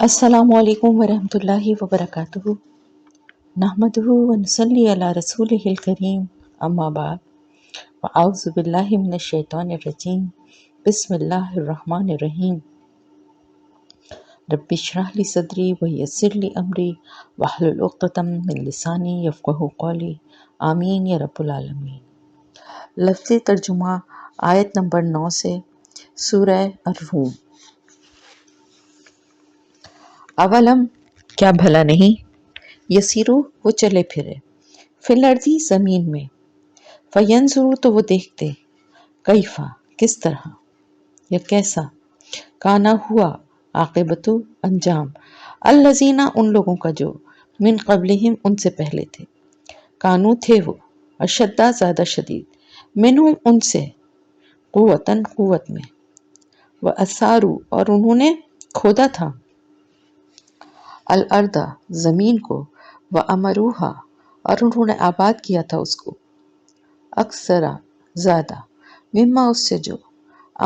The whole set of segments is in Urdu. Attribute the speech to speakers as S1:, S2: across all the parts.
S1: السلام علیکم ورحمۃ اللہ وبرکاتہ نحمدہ ونصلی علی رسولہ الکریم اما بعد فاعوذ باللہ من الشیطان الرجیم بسم اللہ الرحمن الرحیم رب اشرح لی صدری ویسر لی امری واحلل عقدۃ من لسانی یفقہوا قولی آمین یا رب العالمین۔ لفظ ترجمہ آیت نمبر 9 سے سورہ الروم۔ اولم کیا بھلا نہیں، یسیرو وہ چلے پھرے، فی الارضی زمین میں، فینظرو تو وہ دیکھتے، کیفا کس طرح، یا کیسا، کانا ہوا عاقبت انجام، الذین ان لوگوں کا جو، من قبلہم ان سے پہلے تھے، کانو تھے وہ، اشدہ زیادہ شدید، منہم ان سے، قوتاً قوت میں، و اسارو اور انہوں نے کھودا تھا، الارض زمین کو، و امروہا اور انہوں نے آباد کیا تھا اس کو، اکثرا زیادہ، مما اس سے جو،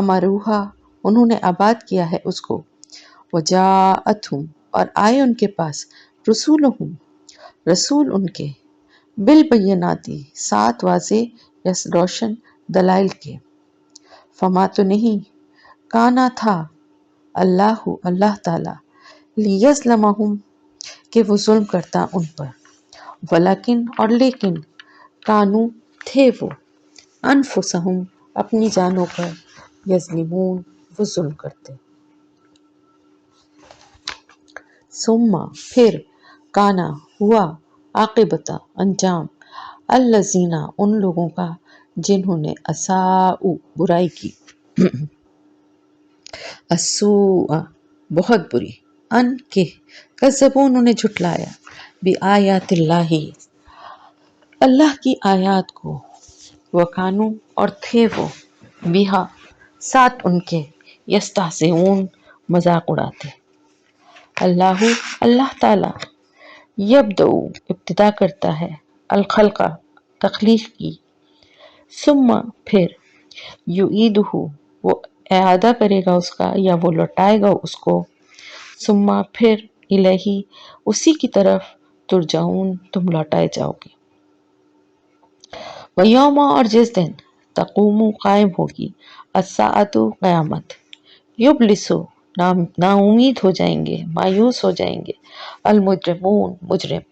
S1: امروہا انہوں نے آباد کیا ہے اس کو، وجاءتہم اور آئے ان کے پاس، رسولہم رسول ان کے، بالبیناتی سات واضح یا روشن دلائل کے، فما تو نہیں، کانا تھا، اللہ تعالی، لیظلمہم کہ وہ ظلم کرتا ان پر، ولیکن اور لیکن، کانو تھے وہ، انفسہم اپنی جانوں پر، یظلمون وہ ظلم کرتے۔ ثم پھر، کانا ہوا عاقبت انجام، الذین ان لوگوں کا جنہوں نے اساءوا برائی کی، السوء بہت بری، ان کے کذبوا انہوں نے جھٹلایا، بآیات اللہ اللہ کی آیات کو، وکانو اور تھے وہ، بہا ساتھ ان کے، یستہزئون مذاق اڑاتے۔ اللہ تعالی، یبدأ ابتدا کرتا ہے، الخلق تخلیق کی، ثم پھر، یعیدہ وہ اعادہ کرے گا اس کا یا وہ لوٹائے گا اس کو، ثم پھر، الیہ اسی کی طرف، ترجعون تم لوٹائے جاؤ گے۔ ویوم اور جس دن، تقوم قائم ہوگی، الساعۃ قیامت، یبلسو نا امید ہو جائیں گے، مایوس ہو جائیں گے، المجرمون مجرم،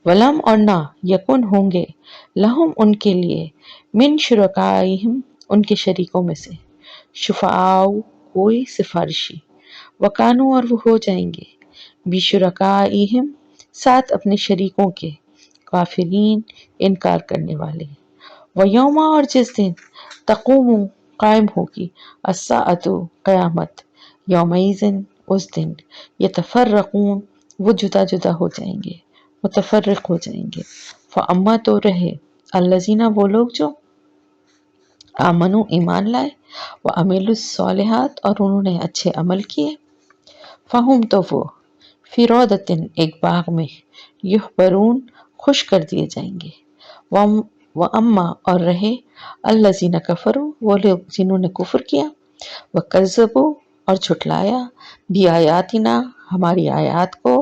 S1: ولم اور نہ، یکن ہوں گے، لہم ان کے لیے، من شرکائہم ان کے شریکوں میں سے، شفعاء کوئی سفارشی، وکانو اور وہ ہو جائیں گے، بشرکائہم ساتھ اپنے شریکوں کے، کافرین انکار کرنے والے۔ ویوم اور جس دن، تقوم قائم ہوگی، الساعۃ قیامت، یومئذ اس دن، یتفرقون وہ جدا جدا ہو جائیں گے، متفرق ہو جائیں گے، فاما تو رہے، الذین وہ لوگ جو، آمنو ایمان لائے، وعملوا الصالحات اور انہوں نے اچھے عمل کیے، فہم تو وہ، فی روضۃ ایک باغ میں، یحبرون خوش کر دیے جائیں گے، واما اور رہے، الذین کفروا وہ لوگ جنہوں نے کفر کیا، وکذبوا اور جھٹلایا، بآیاتنا ہماری آیات کو،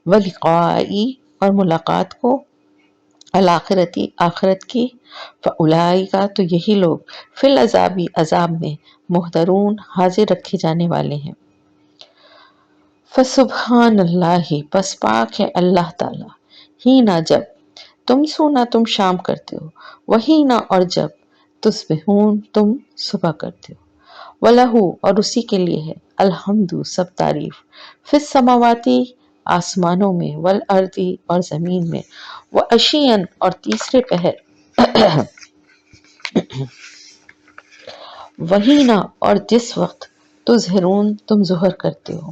S1: ولقائی اور ملاقات کو، الآخرتی آخرت کی، فاولئک تو یہی لوگ، فی العذاب عذاب میں، محضرون حاضر رکھے جانے والے ہیں۔ فسبحان اللہ پس پاک ہے اللہ تعالی، ہی نہ جب، تم سونا تم شام کرتے ہو، وہی نہ اور جب، تصبحون تم صبح کرتے ہو، وَلَهُ اور اسی کے لیے ہے، الحمد سب تعریف، فی السماواتی آسمانوں میں، والارض اور زمین میں، وعشیًا اور تیسرے پہر، وہی نہ اور جس وقت، تظہرون تم ظہر کرتے ہو،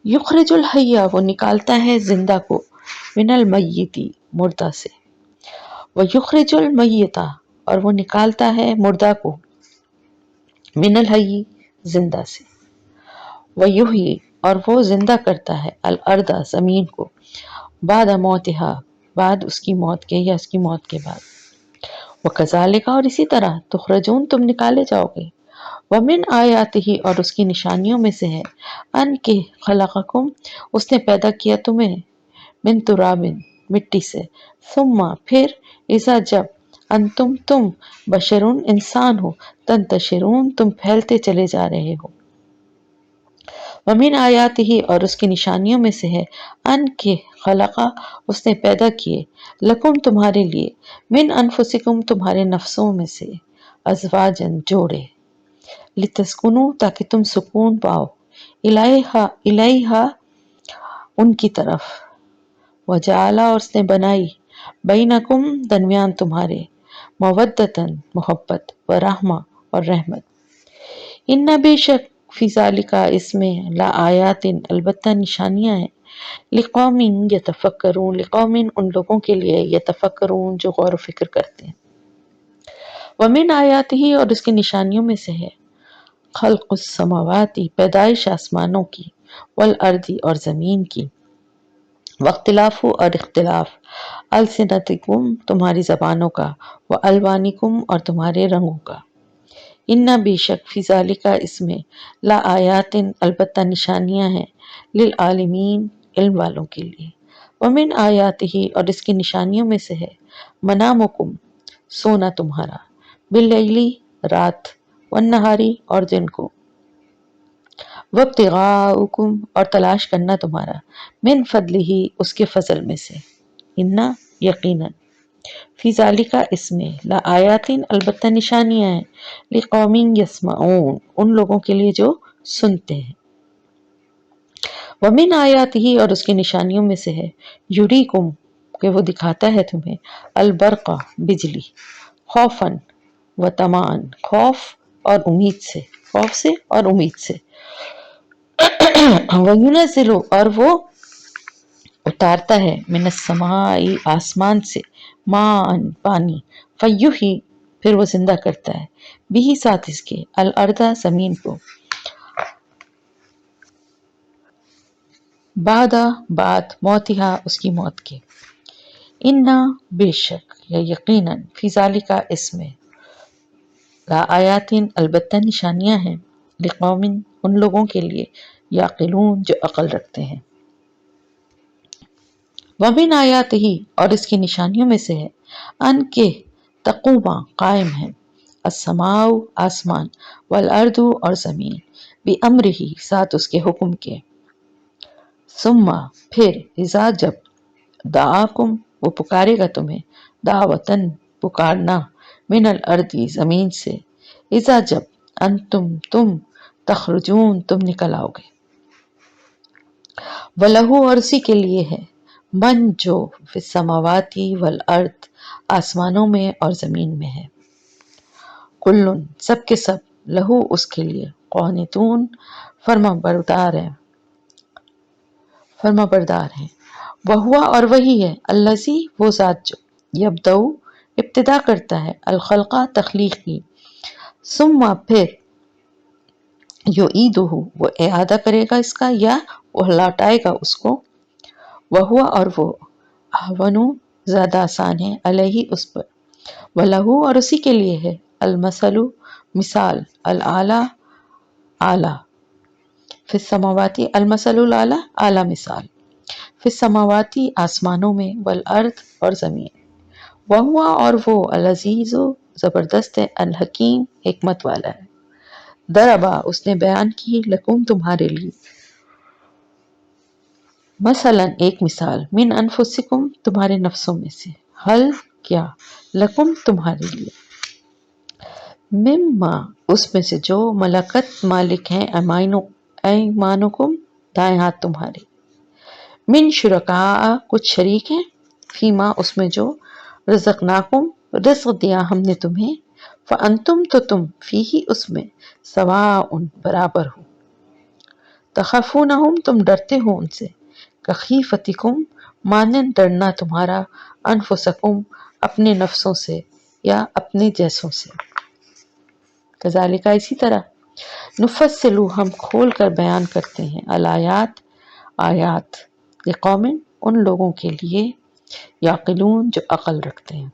S1: یخرج الحی وہ نکالتا ہے زندہ کو، من المیتی مردہ سے، ویخرج المیتہ اور وہ نکالتا ہے مردہ کو، من الحی زندہ سے، ویحیی اور وہ زندہ کرتا ہے، الارض زمین کو، بعد موتہا بعد اس کی موت کے یا اس کی موت کے بعد، وکذالک اور اسی طرح، تخرجون تم نکالے جاؤ گے، ومن آیاتہ اور اس کی نشانیوں میں سے ہے ان کے خلقکم اس نے پیدا کیا تمہیں من ترابن مٹی سے ثم پھر اذا جب انتم تم بشرون انسان ہو تنتشرون تم پھیلتے چلے جا رہے ہو ومن آیاتہ اور اس کی نشانیوں میں سے ہے ان کے خلقہ اس نے پیدا کیے لکم تمہارے لیے من انفسکم تمہارے نفسوں میں سے ازواجن جوڑے لتسکنو تاکہ تم سکون پاؤ الیہا ان کی طرف وجعلا اور اس نے بنائی بینکم درمیان تمہارے مودتن محبت و رحمہ اور رحمت ان بے شک فی ذالک اس میں لا آیات البتہ نشانیاں ہیں لقوم یتفکرون لقوم ان لوگوں کے لیے یتفکرون جو غور و فکر کرتے ہیں ومن آیاتہ اور اس کی نشانیوں میں سے ہے خلق السماواتی پیدائش آسمانوں کی والارض اور زمین کی واختلاف اور اختلاف السنتکم تمہاری زبانوں کا والوانکم اور تمہارے رنگوں کا ان بے شک فی ذالک اس میں لا آیات البتہ نشانیاں ہیں للعالمین علم والوں کے لیے ومن آیاتہ اور اس کی نشانیوں میں سے ہے منامکم سونا تمہارا باللیلی رات والنہاری اور دن کو وابتغاؤکم اور تلاش کرنا تمہارا من فضلہ اس کے فضل میں سے انا یقیناً فی ذالک اس میں لا آیات البتہ نشانیاں ہیں لقوم یسمعون ان لوگوں کے لیے جو سنتے ہیں ومن آیاتہ اور اس کی نشانیوں میں سے ہے یریکم کہ وہ دکھاتا ہے تمہیں البرق بجلی خوفن و طمعن خوف اور امید سے خوف سے اور امید سے وَيُنَزِّلُ اور وہ اتارتا ہے من السماء آسمان سے مان پانی فیحیی پھر وہ زندہ کرتا ہے بھی ساتھ اس کے الارض زمین کو بعد موتہا اس کی موت کے انا بے شک یا یقیناً فی ذالک اس میں لا آیات البتہ نشانیاں ہیں لقوم ان لوگوں کے لیے یعقلون جو عقل رکھتے ہیں ومن آیاتہ اور اس کی نشانیوں میں سے ہے ان کے تقوما قائم ہیں السماء آسمان والارض اور زمین بامرہ ساتھ اس کے حکم کے ثم پھر اذا جب دعاکم وہ پکارے گا تمہیں دعوتن پکارنا من الارض زمین سے اذا جب انتم تم تخرجون تم نکل آؤ گے وَلَهُ اور اسی کے لیے ہے من جو فی السماواتی والارض آسمانوں میں اور زمین میں ہے کلن سب کے سب لہو اس کے لیے قانتون فرما بردار ہیں وہوا اور وہی ہے الذی وہ ذات جو یبدأ ابتدا کرتا ہے الخلقہ تخلیق کی ثم پھر یعیدہ وہ اعادہ کرے گا اس کا یا وہ لوٹائے گا اس کو وہوا اور وہ احون زیادہ آسان ہے علیہ اس پر وَلَهُ اور اسی کے لیے ہے المثل مثال الاعلی اعلی فی السماواتی المثل الاعلی اعلی مثال فی السماواتی آسمانوں میں والارض اور زمین وہوا اور وہ العزیز زبردست ہے الحکیم حکمت والا ہے ضربا اس نے بیان کی لکم تمہارے لیے مثلا ایک مثال من انفسکم تمہارے نفسوں میں سے حل کیا لکم تمہارے لیے مما اس میں سے جو ملکت مالک ہیں ایمانکم دائیں ہاتھ تمہارے من شرکاء کچھ شریک ہیں فیما اس میں جو رزقناکم رزق دیا ہم نے تمہیں فانتم تو تم فیہ اس میں سواء برابر ہو تخافونہم تم ڈرتے ہو ان سے کخیفتکم مانند ڈرنا تمہارا انفسکم اپنے نفسوں سے یا اپنے جیسوں سے کذالک اسی طرح نفصلو ہم کھول کر بیان کرتے ہیں الآیات آیات لقوم ان لوگوں کے لیے یعقلون جو عقل رکھتے ہیں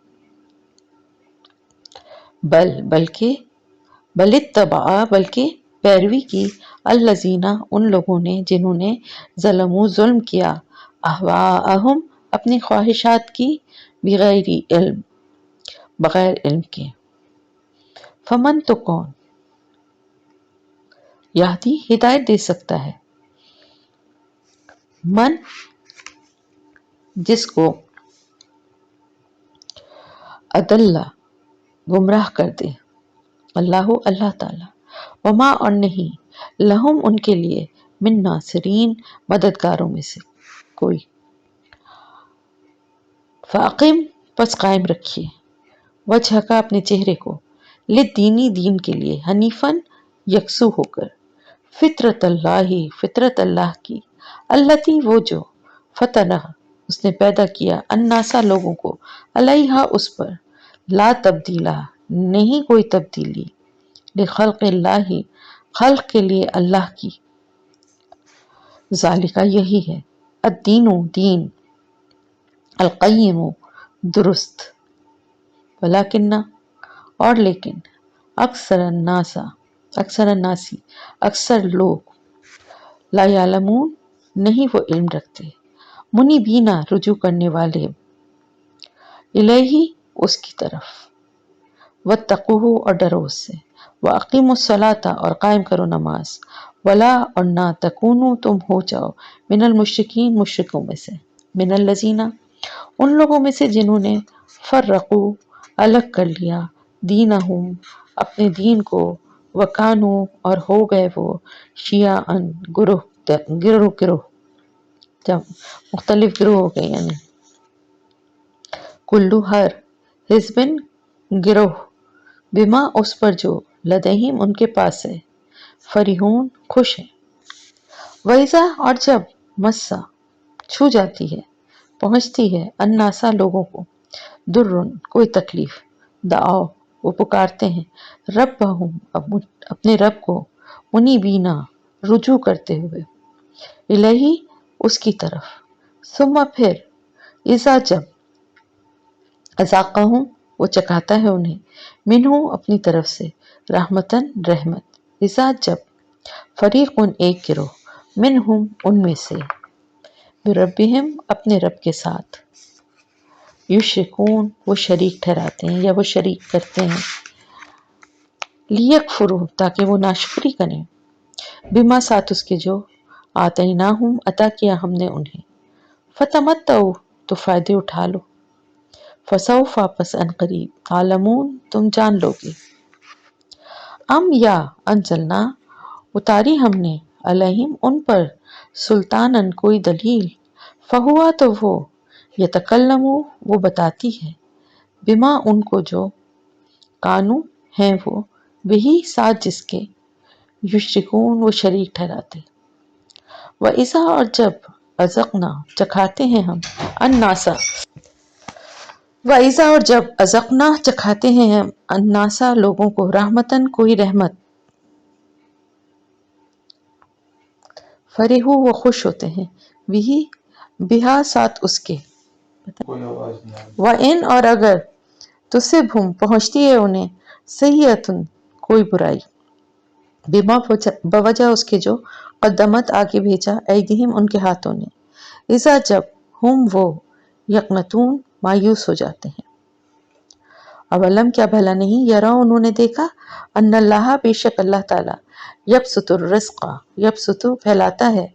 S1: بلکہ بل اتبع بلکہ پیروی کی الذین ان لوگوں نے جنہوں نے ظلموا ظلم کیا اہواءہم اپنی خواہشات کی بغیر علم بغیر علم کے فمن تو کون یہدی ہدایت دے سکتا ہے من جس کو اضل گمراہ کر دے اللہ اللہ تعالی وما اور نہیں لہم ان کے لیے من ناصرین مددگاروں میں سے کوئی فاقم پس قائم رکھیے وجہ کا اپنے چہرے کو لدینی دین کے لیے حنیفاً یکسو ہو کر فطرت اللہ کی التی وہ جو فطرہ اس نے پیدا کیا الناسا لوگوں کو علیہا اس پر لا تبدیلا نہیں کوئی تبدیلی لخلق اللہ خلق کے لیے اللہ کی ذالکہ یہی ہے الدین دین القیم درست ولیکن اور لیکن اکثر الناسی اکثر لوگ لا یعلمون نہیں وہ علم رکھتے منیبینا رجوع کرنے والے الیہ اس کی طرف واتقوہ اور ڈرو اس سے واقیموا الصلاۃ اور قائم کرو نماز ولا اور نہ تکونوا تم ہو جاؤ من المشرکین مشرکوں میں سے من الذین ان لوگوں میں سے جنہوں نے فرقو الگ کر لیا دینہم اپنے دین کو وکانو اور ہو گئے وہ شیعاً گروہ جب مختلف گروہ ہو گئے یعنی کلو ہر حزبن گروہ بما اس پر جو لدہم ان کے پاس ہے فریحون خوش ہیں ویزا اور جب مسا چھو جاتی ہے پہنچتی ہے الناسا لوگوں کو درن کوئی تکلیف دعاؤ وہ پکارتے ہیں ربہم اپنے رب کو منیبینا رجوع کرتے ہوئے الہی اس کی طرف ثم پھر اذا جب اذاقہم وہ چکھاتا ہے انہیں منہ اپنی طرف سے رحمتاً رحمت اذا جب فریقن ایک گروہ منہم ان میں سے بربہم اپنے رب کے ساتھ یشرکون وہ شریک ٹھہراتے ہیں یا وہ شریک کرتے ہیں لیکفروا تاکہ وہ ناشکری کریں بما ساتھ اس کے جو آتیناہم عطا کیا ہم نے انہیں فتمتعوا تو فائدے اٹھا لو فسوف پس ان قریب تعلمون تم جان لو گے ام یا انزلنا اتاری ہم نے علیہم ان پر سلطانن کوئی دلیل فہوا تو وہ یتکلم وہ بتاتی ہے بما ان کو جو کانو ہیں وہ وہی ساتھ جس کے یشرکون وہ شریک ٹھہراتے وَإِذَا اور جب ازقنا چکھاتے ہیں ہم الناسا وَإِذَا اور جب ازقنا چکھاتے ہیں ہم الناسا لوگوں کو رحمتاً کوئی رحمت فرحو وہ خوش ہوتے ہیں وہی بہا ساتھ اس کے وَإِن اور اگر تصبہم پہنچتی ہے انہیں سیئتن کوئی برائی بما بوجہ اس کے جو قدمت آگے بھیجا ایدیہم ان کے ہاتھوں نے اذا جب ہم وہ یقنتون مایوس ہو جاتے ہیں اولم کیا بھلا نہیں یرا انہوں نے دیکھا ان اللہ بے شک اللہ تعالی یبسط الرزق یبسط پھیلاتا ہے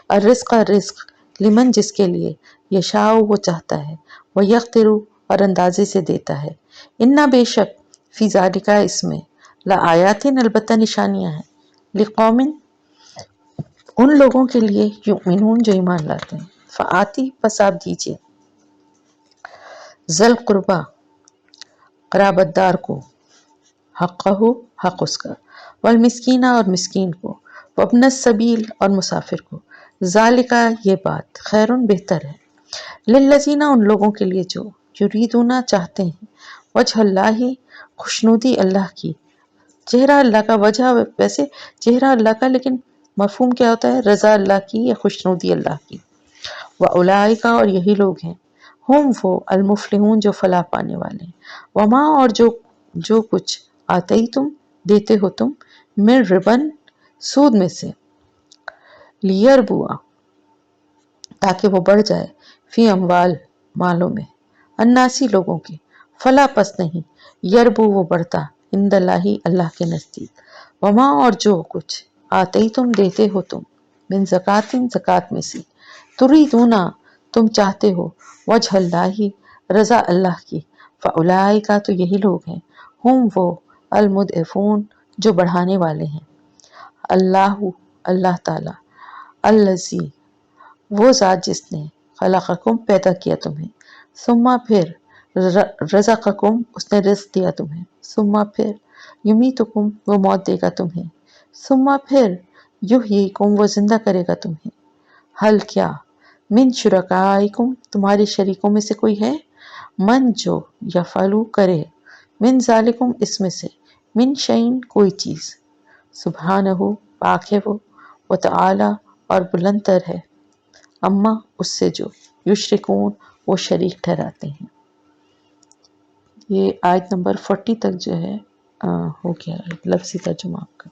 S1: الرزق رزق لمن جس کے لیے یشاء وہ چاہتا ہے وہ یقدر اور اندازے سے دیتا ہے انا بے شک فی ذالک اس میں لآیات البتہ نشانیاں ہیں لقوم ان لوگوں کے لیے یؤمنون جو ایمان لاتے ہیں فآتی پس آپ دیجئے ذل قربا قرابت دار کو حقہ حق اس کا والمسکینہ اور مسکین کو وابن السبیل اور مسافر کو ذالکہ یہ بات خیرن بہتر ہے للذین ان لوگوں کے لیے جو یریدون چاہتے ہیں وجہ اللہ خوشنودی اللہ کی چہرہ اللہ کا وجہ ویسے چہرہ اللہ کا لیکن مفہوم کیا ہوتا ہے رضا اللہ کی یا خوشنودی اللہ کی وَأُولَئِکَ اور یہی لوگ ہیں ہم وہ المفلحون جو فلاح پانے والے ہیں وما اور جو کچھ آتے ہی تم دیتے ہو تم من ربن سود میں سے لیربوا تاکہ وہ بڑھ جائے فی اموال مالوں میں الناسی لوگوں کے فلا پس نہیں یربو وہ بڑھتا عند اللہ اللہ کے نزدیک وما اور جو کچھ آتے ہی تم دیتے ہو تم من زکاتن زکات میں سے تریدونا تم چاہتے ہو وجہ اللہ رضا اللہ کی فاولئک تو یہی لوگ ہیں ہم وہ المضعفون جو بڑھانے والے ہیں اللہ اللہ تعالی الذی وہ ذات جس نے خلقکم پیدا کیا تمہیں ثم پھر رزقکم اس نے رزق دیا تمہیں ثم پھر یمیتکم وہ موت دے گا تمہیں ثم پھر یحییکم وہ زندہ کرے گا تمہیں حل کیا من شرکائکم تمہارے شریکوں میں سے کوئی ہے من جو یفعلو کرے من ذالکم اس میں سے من شیء کوئی چیز سبحانہ پاک ہے وہ وتعالی اور بلند تر ہے اما اس سے جو یشرکون وہ شریک ٹھہراتے ہیں۔ یہ آیت نمبر 40 تک جو ہے ہو گیا لفظی ترجمہ آپ کا۔